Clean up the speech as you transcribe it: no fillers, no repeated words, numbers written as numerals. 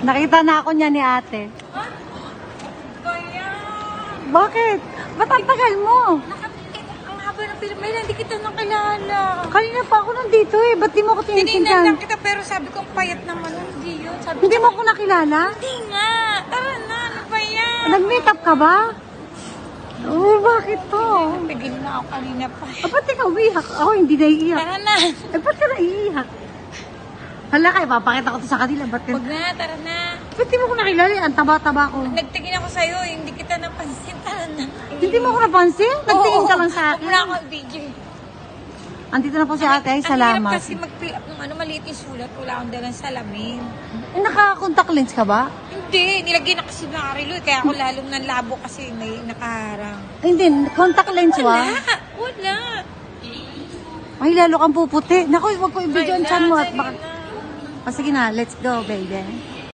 Nakita na ako niya ni ate. Kaya. Bakit? Ba't ang tagal mo? Ang haba ng film, hindi kita nakilala. Kanina pa ako nandito eh. Ba't di mo ako Tinignan tinitindan? lang kita pero sabi ko payat naman. Hindi yun. Sabi Hindi ko, mo ako nakilala? hindi nga. Tara na, ano ba yan? Nag-makeup ka ba? Oo, bakit to? Pigil na ako kanina pa. Ba't ikaw umiiyak? Ako hindi naiiyak. Tara na. Ba't ka naiiyak? Hala kayo, papakita ko to sa kanila. Ba't ka... Huwag na, tara na. Ba't di mo ko nakilala? Ang taba-taba ko. Nagtingin ako sa'yo, hindi kita napansin. Tara na. Hindi mo ko napansin? Nagtingin ka lang sa akin. Wala ako video. Andito na po si ate. Ay, Ang hirap salamat. kasi mag-fill up ng maliit yung sulat. Wala akong dalang salamin. Eh, naka-contact lens ka ba? Hindi, nilagay na kasi ng arilo. Kaya ako lalong ng labo kasi may nakaharang. Ay, hindi, contact lens wa. Wala. Ay, lalo kang puputi. Naku, wag ko i-video ang chan mo at Wala, baka... dali na. Sige na, let's go, baby.